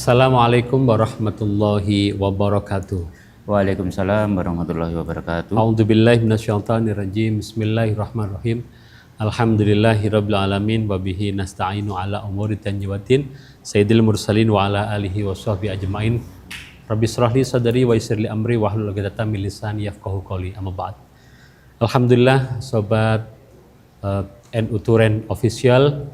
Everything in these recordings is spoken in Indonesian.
Assalamualaikum warahmatullahi wabarakatuh. Waalaikumsalam warahmatullahi wabarakatuh. A'udzubillahi minasyaitonirrajim. Bismillahirrahmanirrahim. Alhamdulillahirabbil alamin wa bihi nasta'inu ala umuri dunya waddin. Sayyidil mursalin wa ala alihi washabbihi ajmain. Rabbi shrah li sadri wa yassir li amri wahlul 'uqdatam min lisani yafqahu qawli. Amma ba'd. Alhamdulillah sobat NU Turen Official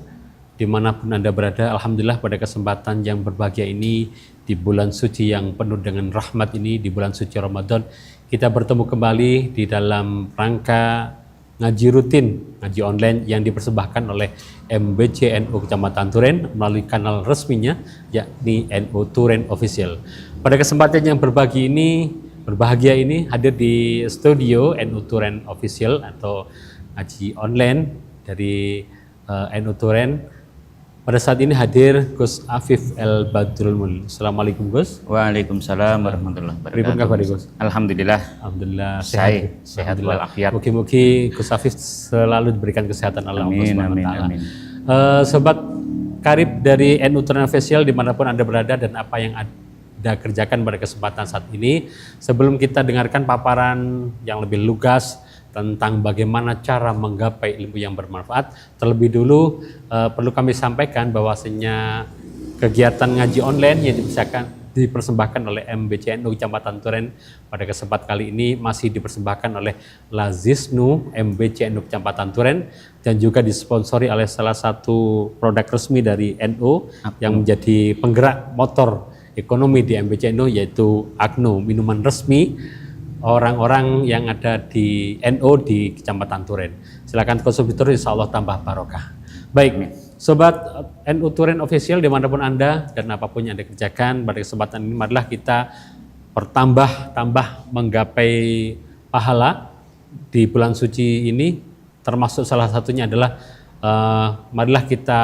dimanapun Anda berada, alhamdulillah pada kesempatan yang berbahagia ini di bulan suci yang penuh dengan rahmat ini, di bulan suci Ramadan, kita bertemu kembali di dalam rangka ngaji rutin, ngaji online yang dipersembahkan oleh MBC NU Kecamatan Turen melalui kanal resminya yakni NU Turen Official. Pada kesempatan yang berbahagia ini hadir di studio NU Turen Official atau ngaji online dari NU Turen. Pada saat ini hadir Gus Afif El Badrul Mul. Assalamualaikum Gus. Waalaikumsalam warahmatullahi wabarakatuh. Pripun kabar Gus? Alhamdulillah. Alhamdulillah Sehat walafiat. Mugi-mugi Gus Afif selalu diberikan kesehatan oleh Allah Subhanahu wa taala. Sobat karib dari NU Turen Official dimanapun Anda berada dan apa yang Anda kerjakan pada kesempatan saat ini, sebelum kita dengarkan paparan yang lebih lugas tentang bagaimana cara menggapai ilmu yang bermanfaat, terlebih dulu perlu kami sampaikan bahwasanya kegiatan ngaji online yang dipersembahkan oleh MBCNU Kecamatan Turen pada kesempatan kali ini masih dipersembahkan oleh Lazisnu MBCNU Kecamatan Turen dan juga disponsori oleh salah satu produk resmi dari NU yang menjadi penggerak motor ekonomi di MBCNU, yaitu Agno, minuman resmi orang-orang yang ada di NU di Kecamatan Turen. Silakan konsumsi terus, insya Allah tambah barokah. Baik, sobat NU Turen Official dimanapun Anda dan apapun yang Anda kerjakan pada kesempatan ini, marilah kita bertambah menggapai pahala di bulan suci ini, termasuk salah satunya adalah marilah kita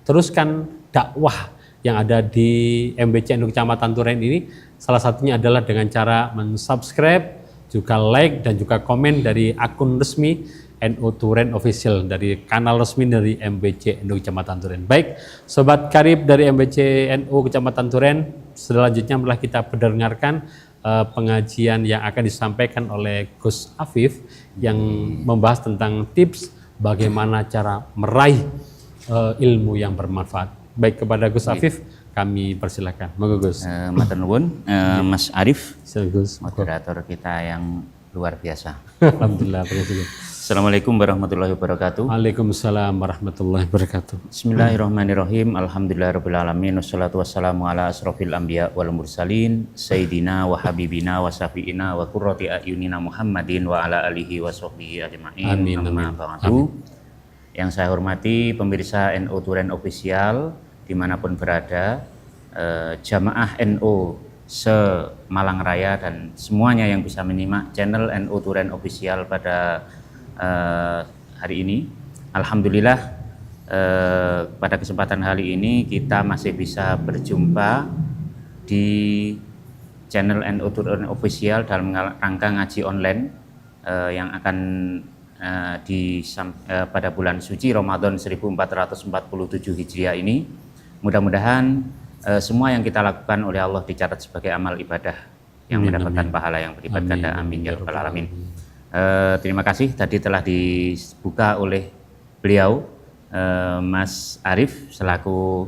teruskan dakwah yang ada di MBCNU Kecamatan Turen ini. Salah satunya adalah dengan cara mensubscribe, juga like dan juga komen dari akun resmi NU Turen Official, dari kanal resmi dari MBCNU Kecamatan Turen. Baik, sobat karib dari MBCNU Kecamatan Turen, selanjutnya malah kita mendengarkan pengajian yang akan disampaikan oleh Gus Afif yang membahas tentang tips bagaimana cara meraih ilmu yang bermanfaat. Baik, kepada Gus Afif kami persilakan. Monggo Gus. Matur nuwun, Mas Arif, Gus, moderator kita yang luar biasa. Alhamdulillah. Assalamualaikum warahmatullahi wabarakatuh. Waalaikumsalam warahmatullahi wabarakatuh. Bismillahirrahmanirrahim. Alhamdulillahirabbil alamin. Wassalatu wassalamu ala asrofil anbiya wal mursalin sayyidina wa habibina wa syafiina wa qurrati ayunina Muhammadin wa ala alihi wa sahbihi ajmain. Amin. Yang saya hormati pemirsa NU Turen Official dimanapun berada, jamaah NU se-Malang Raya dan semuanya yang bisa menyimak channel NU Turen Official pada hari ini. Alhamdulillah pada kesempatan kali ini kita masih bisa berjumpa di channel NU Turen Official dalam rangka ngaji online yang akan pada bulan suci Ramadan 1447 Hijriah ini. Mudah-mudahan semua yang kita lakukan oleh Allah dicatat sebagai amal ibadah yang mendapatkan pahala yang berlipat ganda. Amin ya rabbal alamin. Terima kasih tadi telah dibuka oleh beliau Mas Arif selaku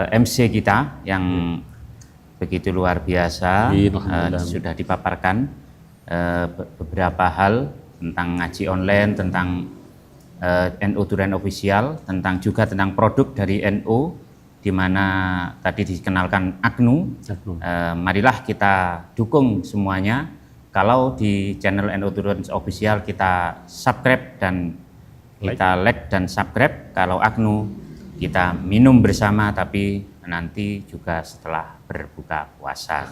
MC kita yang begitu luar biasa. Sudah dipaparkan beberapa hal tentang ngaji online, tentang NU Turen Official, juga tentang produk dari NU, di mana tadi dikenalkan Agnu. Marilah kita dukung semuanya. Kalau di channel NU Turen Official kita subscribe dan kita like dan subscribe. Kalau Agnu kita minum bersama, tapi nanti juga setelah berbuka puasa.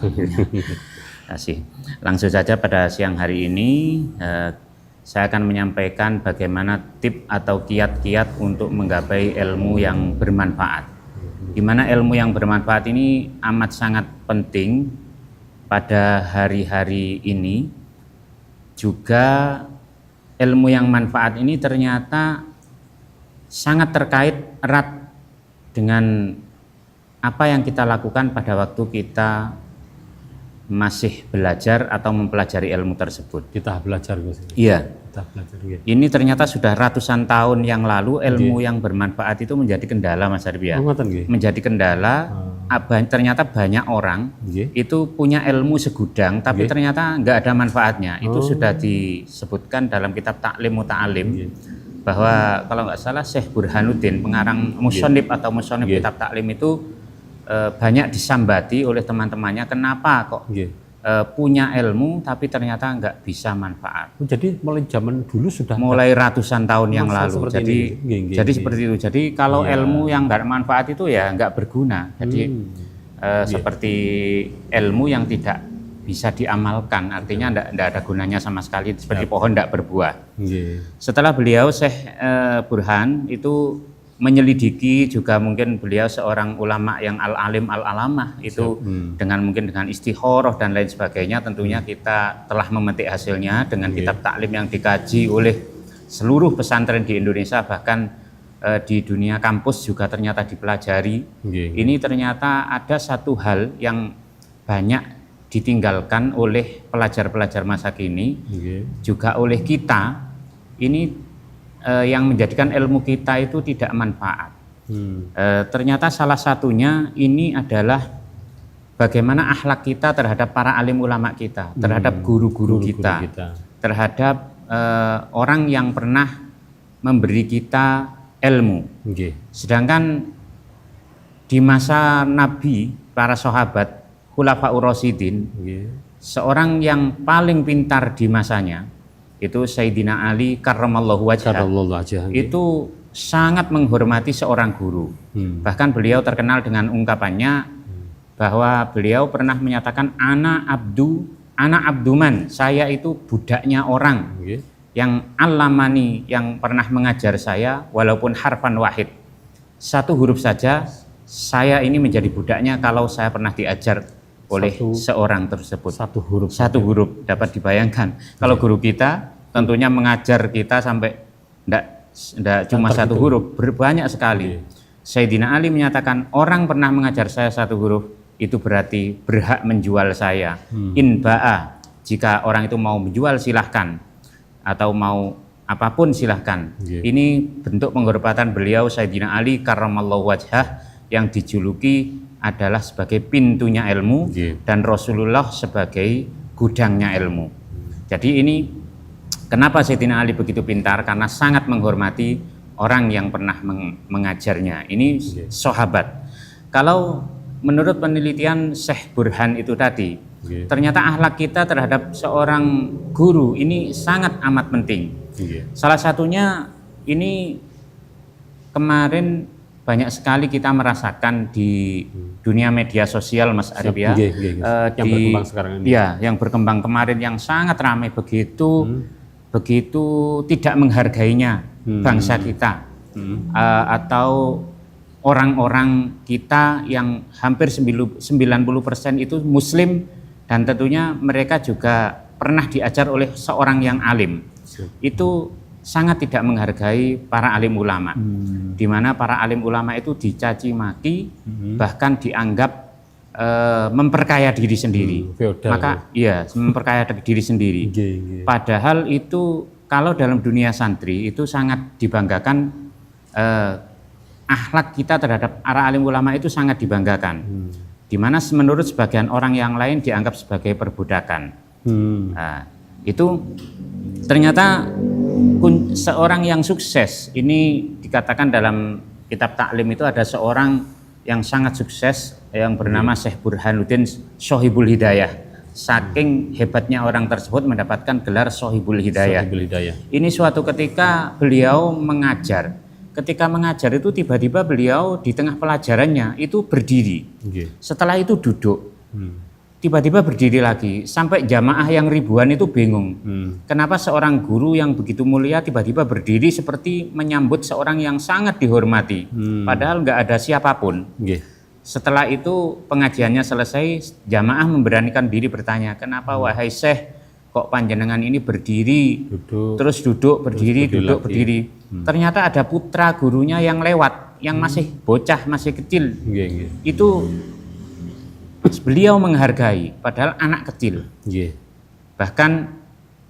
Langsung saja pada siang hari ini saya akan menyampaikan bagaimana tip atau kiat-kiat untuk menggapai ilmu yang bermanfaat. Di mana ilmu yang bermanfaat ini amat sangat penting pada hari-hari ini. Juga ilmu yang manfaat ini ternyata sangat terkait erat dengan apa yang kita lakukan pada waktu kita masih belajar atau mempelajari ilmu tersebut. Kita belajar, Gus. Iya. Kita belajar. Ya. Ini ternyata sudah ratusan tahun yang lalu ilmu yang bermanfaat itu menjadi kendala, Mas Arif ya. Menjadi kendala. Ternyata banyak orang itu punya ilmu segudang, tapi ternyata nggak ada manfaatnya. Itu sudah disebutkan dalam kitab Ta'lim Muta'alim bahwa kalau nggak salah Syekh Burhanuddin, pengarang musonib atau musonib kitab Ta'lim itu banyak disambati oleh teman-temannya, kenapa kok punya ilmu tapi ternyata nggak bisa manfaat. Jadi mulai zaman dulu sudah mulai ratusan tahun yang lalu. Jadi seperti itu. Jadi kalau ilmu yang nggak manfaat itu ya nggak berguna. Jadi seperti ilmu yang tidak bisa diamalkan, artinya nggak ada gunanya sama sekali, seperti pohon nggak berbuah. Setelah beliau Syekh Burhan itu menyelidiki, juga mungkin beliau seorang ulama yang al-alim al-alamah itu dengan istikharah dan lain sebagainya, tentunya kita telah memetik hasilnya dengan kitab taklim yang dikaji oleh seluruh pesantren di Indonesia, bahkan di dunia kampus juga ternyata dipelajari. Ini ternyata ada satu hal yang banyak ditinggalkan oleh pelajar-pelajar masa kini, juga oleh kita ini, yang menjadikan ilmu kita itu tidak manfaat. Ternyata salah satunya ini adalah bagaimana akhlak kita terhadap para alim ulama kita, terhadap guru-guru kita, terhadap orang yang pernah memberi kita ilmu. Sedangkan di masa Nabi, para sahabat, Khulafaur Rasyidin, seorang yang paling pintar di masanya itu Sayyidina Ali karramallahu wajhah, itu sangat menghormati seorang guru. Bahkan beliau terkenal dengan ungkapannya bahwa beliau pernah menyatakan ana abduman, saya itu budaknya orang yang alamani, yang pernah mengajar saya walaupun harfan wahid, satu huruf saja, saya ini menjadi budaknya kalau saya pernah diajar oleh seorang tersebut. Satu huruf dapat dibayangkan. Kalau guru kita tentunya mengajar kita sampai tidak cuma satu huruf, banyak sekali. Sayyidina Ali menyatakan orang pernah mengajar saya satu huruf itu berarti berhak menjual saya. In ba'a, jika orang itu mau menjual silahkan, atau mau apapun silahkan. Ini bentuk penghormatan beliau Sayyidina Ali karramallahu wajhah, yang dijuluki adalah sebagai pintunya ilmu dan Rasulullah sebagai gudangnya ilmu. Jadi ini kenapa Sayyidina Ali begitu pintar, karena sangat menghormati orang yang pernah mengajarnya. Ini sahabat. Kalau menurut penelitian Syekh Burhan itu tadi, ternyata akhlak kita terhadap seorang guru ini sangat amat penting. Salah satunya ini kemarin banyak sekali kita merasakan di dunia media sosial, Mas Arif ya, yang berkembang sekarang ini. Ya, yang berkembang kemarin yang sangat ramai, begitu tidak menghargainya bangsa kita, atau orang-orang kita yang hampir 90% itu Muslim, dan tentunya mereka juga pernah diajar oleh seorang yang alim. Itu sangat tidak menghargai para alim ulama, di mana para alim ulama itu dicaci maki, bahkan dianggap memperkaya diri sendiri. Maka iya, memperkaya diri sendiri. Padahal itu kalau dalam dunia santri itu sangat dibanggakan, akhlak kita terhadap para alim ulama itu sangat dibanggakan. Di mana menurut sebagian orang yang lain dianggap sebagai perbudakan. Nah, itu ternyata seorang yang sukses, ini dikatakan dalam kitab taklim itu ada seorang yang sangat sukses yang bernama Syekh Burhanuddin Sohibul Hidayah. Saking hebatnya orang tersebut mendapatkan gelar Sohibul Hidayah. Ini suatu ketika beliau mengajar. Ketika mengajar itu tiba-tiba beliau di tengah pelajarannya itu berdiri. Setelah itu duduk. Tiba-tiba berdiri lagi, sampai jamaah yang ribuan itu bingung. Kenapa seorang guru yang begitu mulia tiba-tiba berdiri seperti menyambut seorang yang sangat dihormati, padahal nggak ada siapapun. Setelah itu pengajiannya selesai, jamaah memberanikan diri bertanya, kenapa wahai Syekh kok panjenengan ini berdiri, terus duduk, berdiri, duduk, berdiri. Ternyata ada putra gurunya yang lewat. yang masih bocah, masih kecil, Nggih, nggih. itu beliau menghargai, padahal anak kecil. Nggih. Bahkan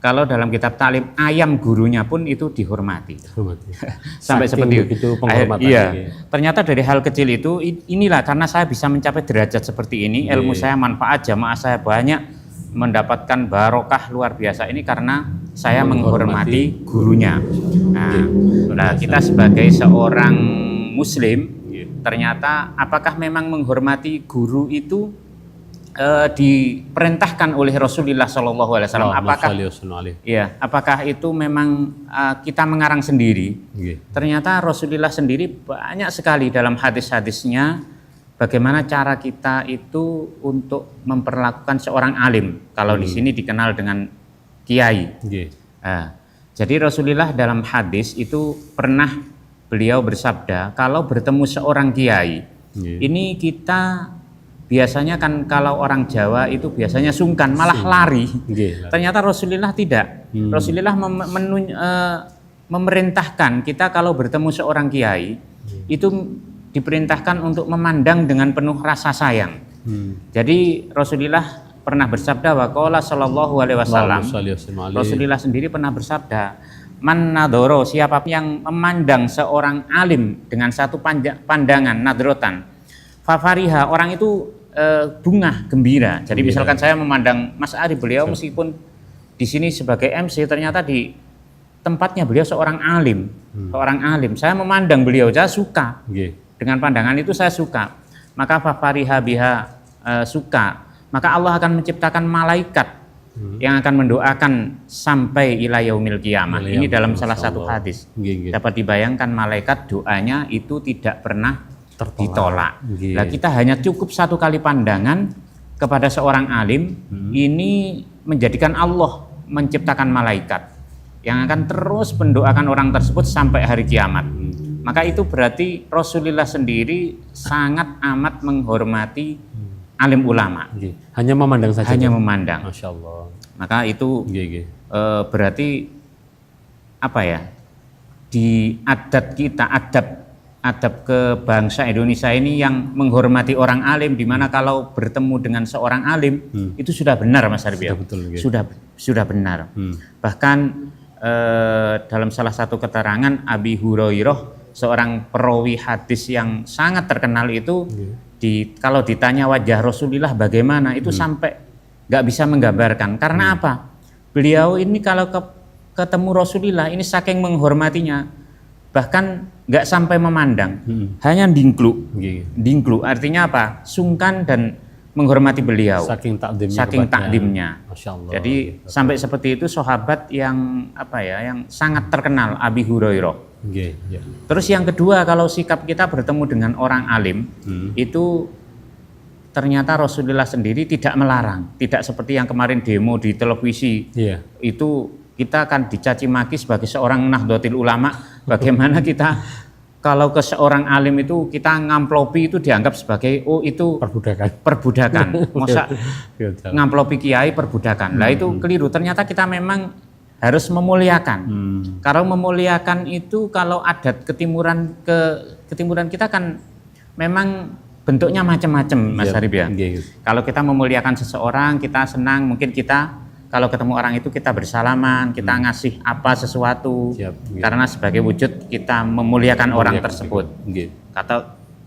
kalau dalam kitab taklim, ayam gurunya pun itu dihormati. Sampai Saking seperti begitu penghormatan. Iya. Ternyata dari hal kecil itu, inilah karena saya bisa mencapai derajat seperti ini, ilmu saya manfaat, jamaah saya banyak, mendapatkan barokah luar biasa ini karena saya menghormati gurunya. Nah, kita sebagai seorang muslim, ternyata apakah memang menghormati guru itu diperintahkan oleh Rasulullah SAW? Apakah itu memang kita mengarang sendiri? Ternyata Rasulullah sendiri banyak sekali dalam hadis-hadisnya bagaimana cara kita itu untuk memperlakukan seorang alim. Kalau di sini dikenal dengan kiai. Jadi Rasulullah dalam hadis itu pernah beliau bersabda, kalau bertemu seorang kiai, ini kita biasanya kan kalau orang Jawa itu biasanya sungkan, malah lari. Ternyata Rasulullah tidak. Rasulullah memerintahkan kita kalau bertemu seorang kiai itu diperintahkan untuk memandang dengan penuh rasa sayang. Jadi Rasulullah pernah bersabda, waqala sallallahu alaihi wasallam. Rasulullah sendiri pernah bersabda, man nadoro, siapa yang memandang seorang alim dengan satu pandangan, nadrotan, fafariha, orang itu bungah, gembira. Jadi misalkan saya memandang Mas Ari, beliau meskipun di sini sebagai MC, ternyata di tempatnya beliau seorang alim, saya memandang beliau, saya suka. Dengan pandangan itu saya suka. Maka fafariha biha, suka. Maka Allah akan menciptakan malaikat yang akan mendoakan sampai ila yaumil qiyamah. Ini dalam salah satu hadis. Dapat dibayangkan malaikat doanya itu tidak pernah ditolak. Nah, kita hanya cukup satu kali pandangan kepada seorang alim, ini menjadikan Allah menciptakan malaikat yang akan terus mendoakan orang tersebut sampai hari kiamat. Maka itu berarti Rasulullah sendiri sangat amat menghormati alim ulama. Hanya memandang saja. Hanya memandang. Masya Allah. Maka itu berarti apa ya? Di adat kita, adab ke bangsa Indonesia ini yang menghormati orang alim, di mana kalau bertemu dengan seorang alim itu sudah benar, Mas Arbi. Sudah benar. Bahkan dalam salah satu keterangan Abi Hurairah, seorang perawi hadis yang sangat terkenal itu, kalau ditanya wajah Rasulullah bagaimana, itu sampai nggak bisa menggambarkan. Karena apa? Beliau ini kalau ketemu Rasulullah ini saking menghormatinya, bahkan nggak sampai memandang, hanya dingklu. Artinya apa? Sungkan dan menghormati beliau. Saking takdimnya. Masya Allah. Jadi sampai seperti itu sahabat yang yang sangat terkenal, Abi Hurairah. Terus yang kedua, kalau sikap kita bertemu dengan orang alim, itu ternyata Rasulullah sendiri tidak melarang, tidak seperti yang kemarin demo di televisi. Itu kita akan dicaci maki sebagai seorang Nahdlatul Ulama. Bagaimana kita kalau ke seorang alim itu kita ngamplopi, itu dianggap sebagai itu perbudakan. Masa ngamplopi kiai perbudakan. Nah itu keliru. Ternyata kita memang harus memuliakan. Kalau memuliakan itu, kalau adat ketimuran kita kan memang bentuknya macam-macam, Mas Harib ya. Kalau kita memuliakan seseorang, kita senang, mungkin kita kalau ketemu orang itu kita bersalaman, kita ngasih apa sesuatu, karena sebagai wujud kita memuliakan orang tersebut.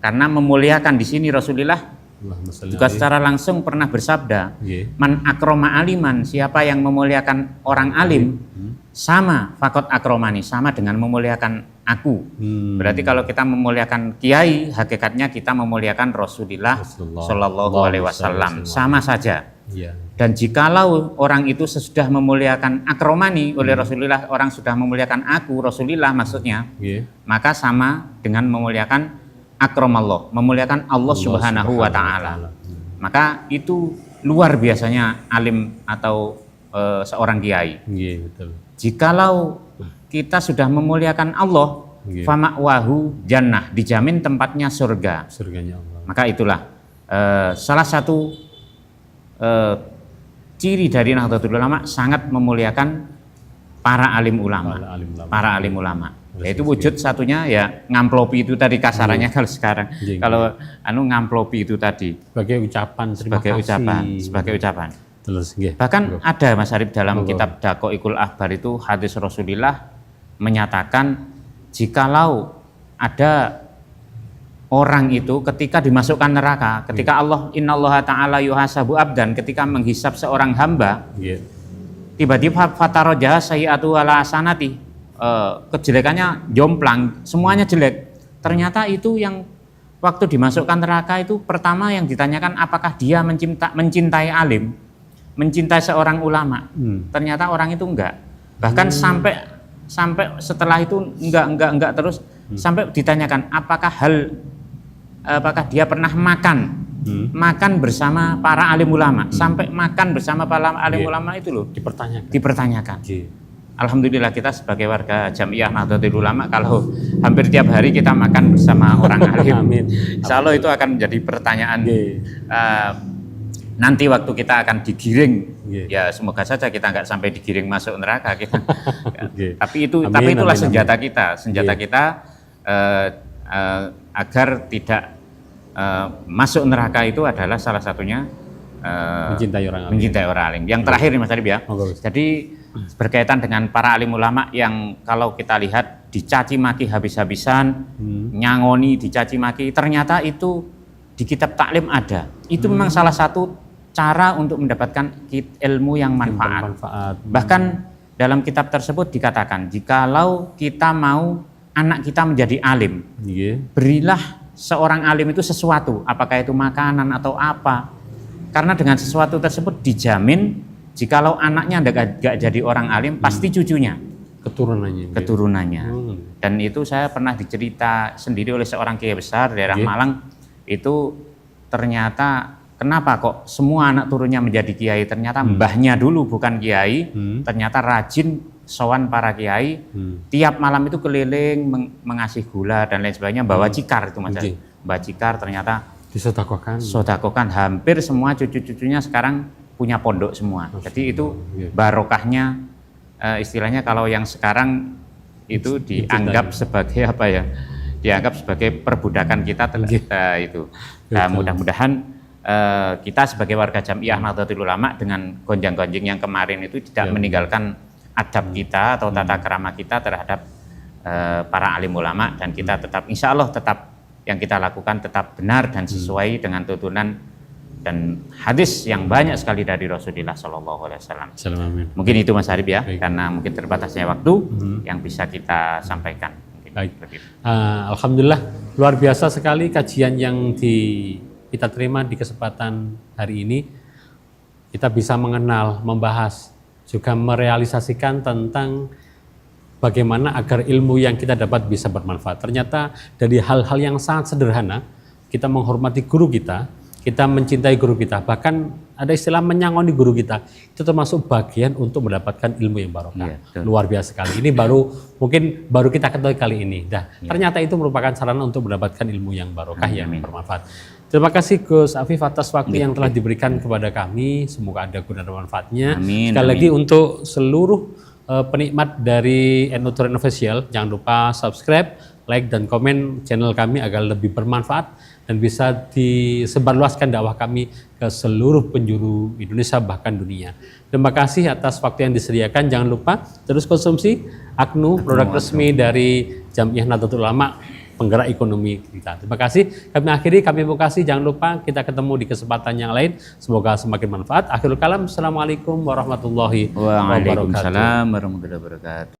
Karena memuliakan di sini Rasulullah juga secara langsung pernah bersabda, man akroma aliman, siapa yang memuliakan orang alim, sama fakot akromani, sama dengan memuliakan aku. Berarti kalau kita memuliakan kiai, hakikatnya kita memuliakan Rasulullah Shallallahu Alaihi Wasallam, sama saja. Dan jikalau orang itu sesudah memuliakan akromani oleh Rasulullah, orang sudah memuliakan aku, Rasulullah maksudnya, maka sama dengan memuliakan akromallah, memuliakan Allah Subhanahu wa Ta'ala. Maka itu luar biasanya alim atau seorang kiai. Jikalau kita sudah memuliakan Allah, fama'wahu jannah, dijamin tempatnya surga. Surganya Allah. Maka itulah salah satu ciri dari Nahdlatul Ulama, sangat memuliakan para alim ulama. Yaitu wujud satunya ya ngamplopi itu tadi kasarannya kalau sekarang. Kalau ngamplopi itu tadi sebagai ucapan terima kasih. Sebagai ucapan. Terus, bahkan ada Mas Arif dalam kitab Daqaiqul Akhbar itu hadis Rasulullah menyatakan jikalau ada orang itu ketika dimasukkan neraka, ketika Allah innallaha ta'ala yuhasabu abdan, ketika menghisab seorang hamba, tiba-tiba fatarojaha sayyi'atu ala hasanati, kejelekannya jomplang, semuanya jelek. Ternyata itu yang waktu dimasukkan neraka itu pertama yang ditanyakan apakah dia mencintai alim, mencintai seorang ulama. Ternyata orang itu enggak. Bahkan sampai setelah itu enggak terus sampai ditanyakan apakah dia pernah makan bersama para alim ulama, sampai makan bersama para alim ulama itu loh dipertanyakan. Alhamdulillah kita sebagai warga Jamiah Nahdlatul Ulama kalau hampir tiap hari kita makan bersama orang alim. Insya Allah itu akan menjadi pertanyaan nanti waktu kita akan digiring. Ya semoga saja kita nggak sampai digiring masuk neraka kita. Tapi itulah senjata kita agar tidak masuk neraka itu adalah salah satunya mencintai orang alim. Yang terakhir nih Mas Arif ya. Jadi berkaitan dengan para alim ulama yang kalau kita lihat dicaci maki habis-habisan, nyangoni, dicaci maki, ternyata itu di kitab taklim ada. Itu memang salah satu cara untuk mendapatkan ilmu yang manfaat. Bahkan dalam kitab tersebut dikatakan, jikalau kita mau anak kita menjadi alim, berilah seorang alim itu sesuatu, apakah itu makanan atau apa. Karena dengan sesuatu tersebut dijamin jikalau anaknya enggak jadi orang alim, pasti cucunya, keturunannya. Dan itu saya pernah dicerita sendiri oleh seorang kiai besar daerah Malang. Itu ternyata kenapa kok semua anak turunnya menjadi kiai? Ternyata mbahnya dulu bukan kiai, ternyata rajin sowan para kiai. Tiap malam itu keliling mengasih gula dan lain sebagainya, bawa cikar itu Mas. Bawa cikar ternyata disedekahkan. Hampir semua cucu-cucunya sekarang punya pondok semua. Jadi itu barokahnya, istilahnya kalau yang sekarang itu dianggap sebagai apa ya? Dianggap sebagai perbudakan kita itu. Nah, mudah-mudahan kita sebagai warga Jamiah Nahdlatul Ulama dengan gonjang-gonjing yang kemarin itu tidak meninggalkan adab kita atau tata krama kita terhadap para alim ulama, dan kita tetap insya Allah tetap yang kita lakukan tetap benar dan sesuai dengan tuntunan dan hadis yang banyak sekali dari Rasulullah SAW. Mungkin itu Mas Arif ya. Baik. Karena mungkin terbatasnya waktu yang bisa kita sampaikan. Baik. Alhamdulillah luar biasa sekali kajian yang kita terima di kesempatan hari ini. Kita bisa mengenal, membahas, juga merealisasikan tentang bagaimana agar ilmu yang kita dapat bisa bermanfaat. Ternyata dari hal-hal yang sangat sederhana, kita menghormati guru kita mencintai guru kita, bahkan ada istilah menyangoni guru kita, itu termasuk bagian untuk mendapatkan ilmu yang barokah. Luar biasa sekali. Ini mungkin baru kita ketahui kali ini. Ternyata itu merupakan sarana untuk mendapatkan ilmu yang barokah yang bermanfaat. Terima kasih Gus Afif atas waktu yang telah diberikan kepada kami. Semoga ada guna dan manfaatnya. Sekali lagi untuk seluruh penikmat dari NU Turen Official, jangan lupa subscribe, like dan komen channel kami agar lebih bermanfaat dan bisa disebarluaskan dakwah kami ke seluruh penjuru Indonesia bahkan dunia. Terima kasih atas waktu yang disediakan. Jangan lupa terus konsumsi AKNU, produk resmi dari Jamiah Nahdlatul Ulama, penggerak ekonomi kita. Terima kasih. Kami akhiri, kami kasih. Jangan lupa kita ketemu di kesempatan yang lain. Semoga semakin manfaat. Akhirul kalam. Assalamualaikum warahmatullahi wabarakatuh. Waalaikumsalam warahmatullahi wabarakatuh.